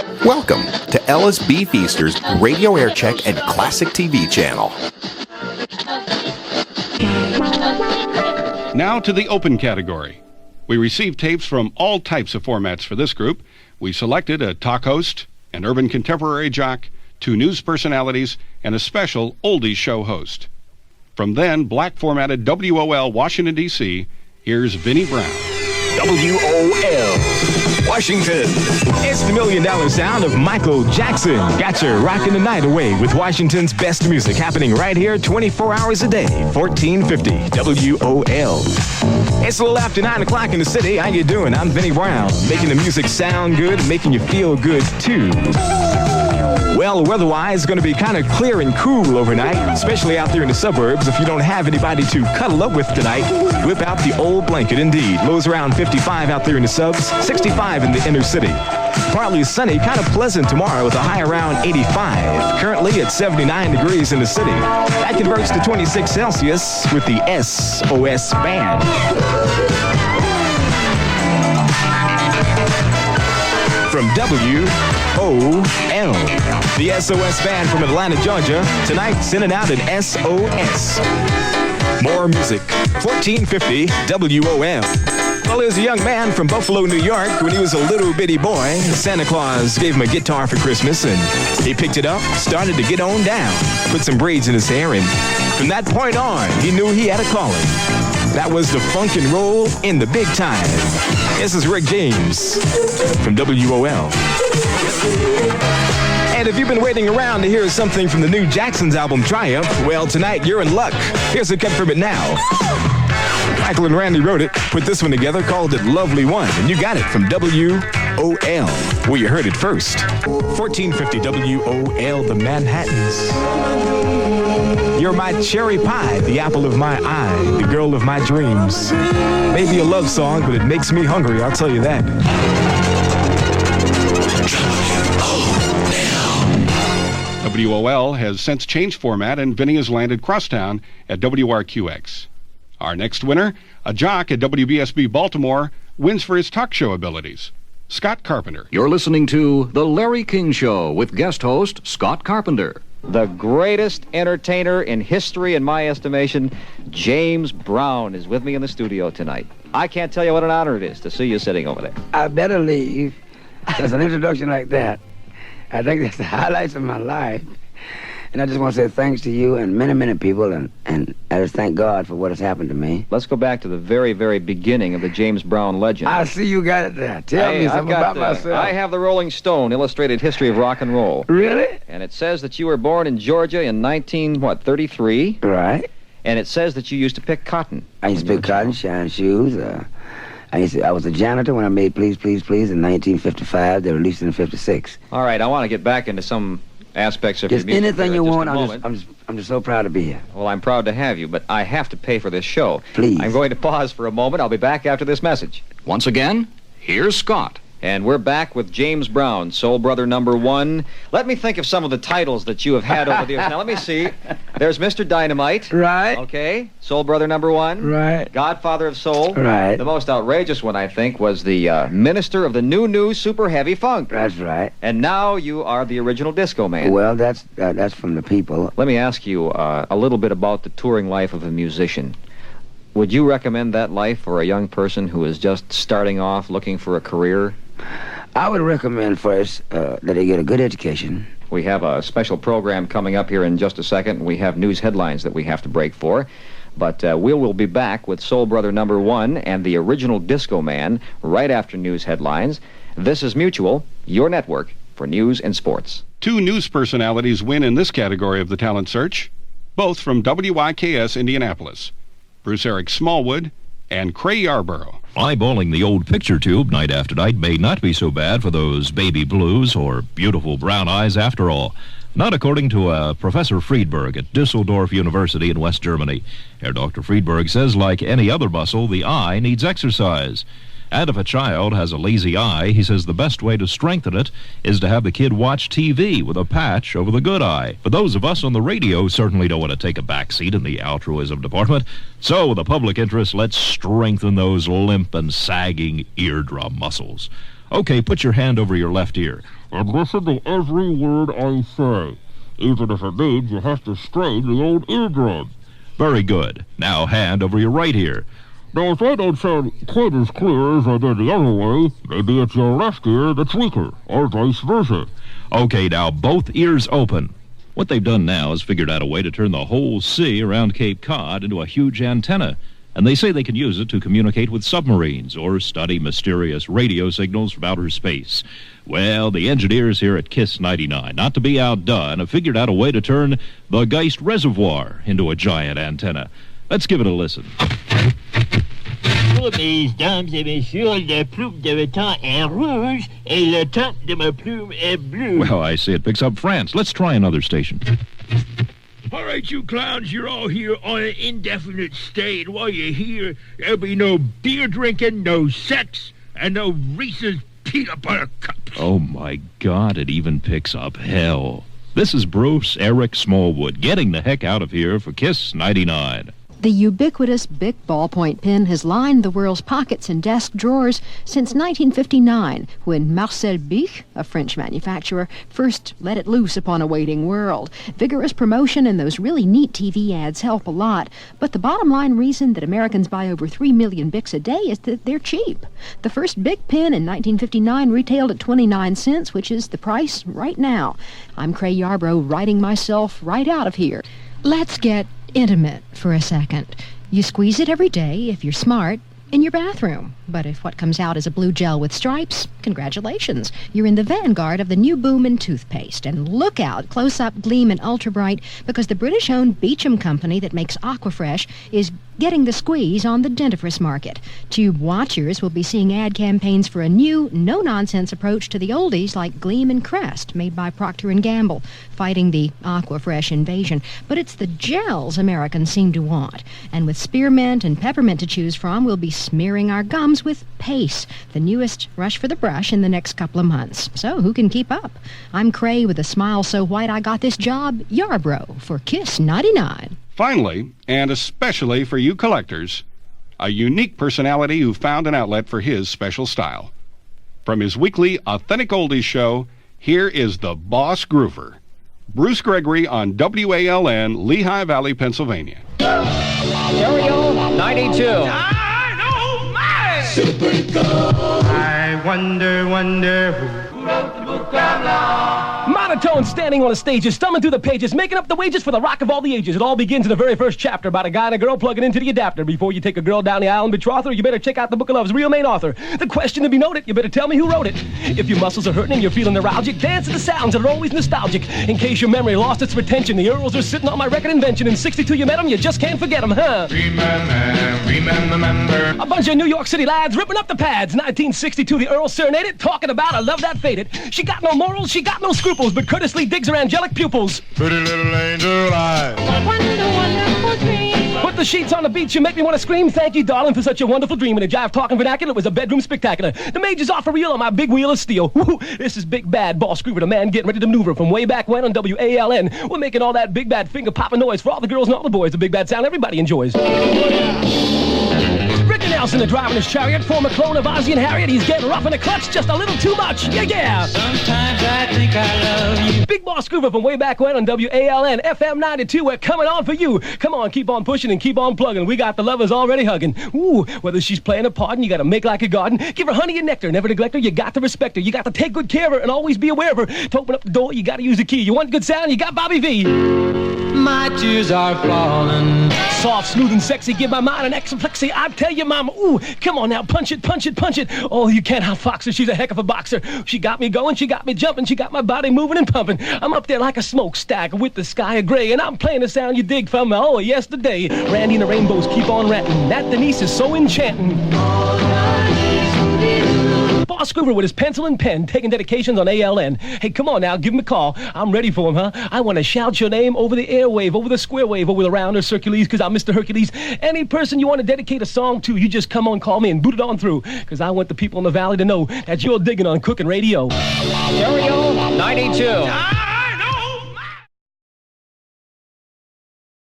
Welcome to LSB Feaster's Radio Air Check and Classic TV channel. Now to the open category. We received tapes from all types of formats for this group. We selected a talk host, an urban contemporary jock, 2 news personalities, and a special oldies show host. From then black formatted WOL Washington, D.C., here's Vinny Brown. WOL Washington. It's the $1 million sound of Michael Jackson. Got you rocking the night away with Washington's best music happening right here 24 hours a day. 1450 WOL. It's a little after 9 o'clock in the city. How you doing? I'm Vinny Brown. Making the music sound good, making you feel good too. Well, weather-wise, it's going to be kind of clear and cool overnight, especially out there in the suburbs. If you don't have anybody to cuddle up with tonight, whip out the old blanket, indeed. Lows around 55 out there in the subs, 65 in the inner city. Partly sunny, kind of pleasant tomorrow with a high around 85. Currently at 79 degrees in the city. That converts to 26 Celsius with the SOS band. From WOL, the SOS band from Atlanta, Georgia, tonight sending out an SOS. More music, 1450 WOL. Well, there's a young man from Buffalo, New York. When he was a little bitty boy, Santa Claus gave him a guitar for Christmas, and he picked it up, started to get on down, put some braids in his hair, and from that point on, he knew he had a calling. That was the funk and roll in the big time. This is Rick James from WOL. And if you've been waiting around to hear something from the new Jackson's album Triumph, well, tonight you're in luck. Here's a cut from it now. Michael and Randy wrote it, put this one together, called it Lovely One, and you got it from WOL, where you heard it first. 1450 WOL, the Manhattans. You're my cherry pie, the apple of my eye, the girl of my dreams. Maybe a love song, but it makes me hungry, I'll tell you that. WOL has since changed format, and Vinny has landed crosstown at WRQX. Our next winner, a jock at WBSB Baltimore, wins for his talk show abilities. Scott Carpenter. You're listening to The Larry King Show with guest host Scott Carpenter. The greatest entertainer in history, in my estimation, James Brown, is with me in the studio tonight. I can't tell you what an honor it is to see you sitting over there. I better leave. There's an introduction like that. I think that's the highlights of my life. And I just want to say thanks to you and many, many people, and I just thank God for what has happened to me. Let's go back to the very, very beginning of the James Brown legend. I see you got it there. Tell me something about myself. I have the Rolling Stone Illustrated History of Rock and Roll. Really? And it says that you were born in Georgia in 1933? Right. And it says that you used to pick cotton. I used to pick cotton, shine shoes. I was a janitor when I made Please, Please, Please in 1955. They released it in 56. All right, I want to get back into some aspects of just your music. Anything you want. I'm just so proud to be here. Well, I'm proud to have you, but I have to pay for this show. Please. I'm going to pause for a moment. I'll be back after this message. Once again, here's Scott. And we're back with James Brown, Soul Brother #1. Let me think of some of the titles that you have had over the years. Now, let me see. There's Mr. Dynamite. Right. Okay. Soul Brother #1. Right. Godfather of Soul. Right. The most outrageous one, I think, was the Minister of the New Super Heavy Funk. That's right. And now you are the original Disco Man. Well, that's from the people. Let me ask you a little bit about the touring life of a musician. Would you recommend that life for a young person who is just starting off looking for a career? I would recommend first that they get a good education. We have a special program coming up here in just a second. We have news headlines that we have to break for. But we will be back with Soul Brother #1 and the original Disco Man right after news headlines. This is Mutual, your network for news and sports. 2 news personalities win in this category of the talent search, both from WIKS Indianapolis. Bruce Eric Smallwood and Creigh Yarborough. Eyeballing the old picture tube night after night may not be so bad for those baby blues or beautiful brown eyes after all. Not according to Professor Friedberg at Düsseldorf University in West Germany. Herr Dr. Friedberg says, like any other muscle, the eye needs exercise. And if a child has a lazy eye, he says the best way to strengthen it is to have the kid watch TV with a patch over the good eye. But those of us on the radio certainly don't want to take a back seat in the altruism department. So, with the public interest, let's strengthen those limp and sagging eardrum muscles. Okay, put your hand over your left ear. And listen to every word I say. Even if it means you have to strain the old eardrum. Very good. Now hand over your right ear. Now, if I don't sound quite as clear as I did the other way, maybe it's your left ear that's weaker, or vice versa. Okay, now both ears open. What they've done now is figured out a way to turn the whole sea around Cape Cod into a huge antenna. And they say they can use it to communicate with submarines or study mysterious radio signals from outer space. Well, the engineers here at KISS 99, not to be outdone, have figured out a way to turn the Geist Reservoir into a giant antenna. Let's give it a listen. Mesdames et messieurs, la plume de temps est rouge et le temps de ma plume est blue. Well, I see it picks up France. Let's try another station. All right, you clowns, you're all here on an indefinite stay, and while you're here, there'll be no beer drinking, no sex, and no Reese's peanut butter cups. Oh, my God, it even picks up hell. This is Bruce Eric Smallwood getting the heck out of here for KISS 99. The ubiquitous Bic ballpoint pen has lined the world's pockets and desk drawers since 1959, when Marcel Bic, a French manufacturer, first let it loose upon a waiting world. Vigorous promotion and those really neat TV ads help a lot, but the bottom line reason that Americans buy over 3 million Bics a day is that they're cheap. The first Bic pen in 1959 retailed at 29 cents, which is the price right now. I'm Creigh Yarborough, writing myself right out of here. Let's get intimate for a second. You squeeze it every day, if you're smart, in your bathroom. But if what comes out is a blue gel with stripes, congratulations. You're in the vanguard of the new boom in toothpaste. And look out, Close-Up, Gleam, and Ultra Bright, because the British-owned Beecham company that makes Aquafresh is getting the squeeze on the dentifrice market. Tube watchers will be seeing ad campaigns for a new, no-nonsense approach to the oldies like Gleam and Crest, made by Procter & Gamble, fighting the Aquafresh invasion. But it's the gels Americans seem to want. And with spearmint and peppermint to choose from, we'll be smearing our gums with Pace, the newest rush for the brush in the next couple of months. So who can keep up? I'm Creigh with a smile so white I got this job, Yarborough, for KISS 99. Finally, and especially for you collectors, a unique personality who found an outlet for his special style. From his weekly Authentic Oldies show, here is the Boss Groover, Bruce Gregory on WALN, Lehigh Valley, Pennsylvania. Stereo 92. Super good. I wonder who wrote the book of law. Monotone standing on a stage, just thumbing through the pages, making up the wages for the rock of all the ages. It all begins in the very first chapter about a guy and a girl plugging into the adapter. Before you take a girl down the aisle and betroth her, you better check out the Book of Love's real main author. The question to be noted, you better tell me who wrote it. If your muscles are hurting and you're feeling neuralgic, dance to the sounds that are always nostalgic. In case your memory lost its retention, the Earls are sitting on my record invention. In 62 you met them, you just can't forget them, huh? Remember. A bunch of New York City lads ripping up the pads. 1962 the Earls serenaded, talking about I love that faded. She got no morals, she got no scruples, but courteously digs her angelic pupils. Pretty little angel eyes. Put the sheets on the beach, you make me want to scream. Thank you, darling, for such a wonderful dream. In a jive talking vernacular, it was a bedroom spectacular. The major's off for real on my big wheel of steel. Woo, this is Big Bad Boss Groover, the man getting ready to maneuver from way back when on WALN. We're making all that big bad finger popping noise for all the girls and all the boys. The big bad sound everybody enjoys. Ricky Nelson, the driving his chariot, former clone of Ozzie and Harriet. He's getting rough in the clutch, just a little too much. Yeah, yeah. Sometimes I think I love you. Big Boss Groover from way back when on WALN, FM 92. We're coming on for you. Come on, keep on pushing and keep on plugging. We got the lovers already hugging. Ooh, whether she's playing a part and you got to make like a garden. Give her honey and nectar, never neglect her. You got to respect her. You got to take good care of her and always be aware of her. To open up the door, you got to use the key. You want good sound, you got Bobby V. My tears are falling. Soft, smooth, and sexy. Give my mind an exaplexy. I tell you, mama, ooh, come on now, punch it, punch it, punch it. Oh, you can't outfox her. She's a heck of a boxer. She got me going, she got me jumping, she got my body moving and pumping. I'm up there like a smokestack with the sky of gray, and I'm playing the sound you dig from yesterday. Randy and the Rainbows keep on ranting. That Denise is so enchanting. Boss Groover with his pencil and pen, taking dedications on ALN. Hey, come on now, give him a call. I'm ready for him, huh? I want to shout your name over the airwave, over the square wave, over the round or Circules, because I'm Mr. Hercules. Any person you want to dedicate a song to, you just come on, call me, and boot it on through, because I want the people in the valley to know that you're digging on Cooking Radio. Stereo 92.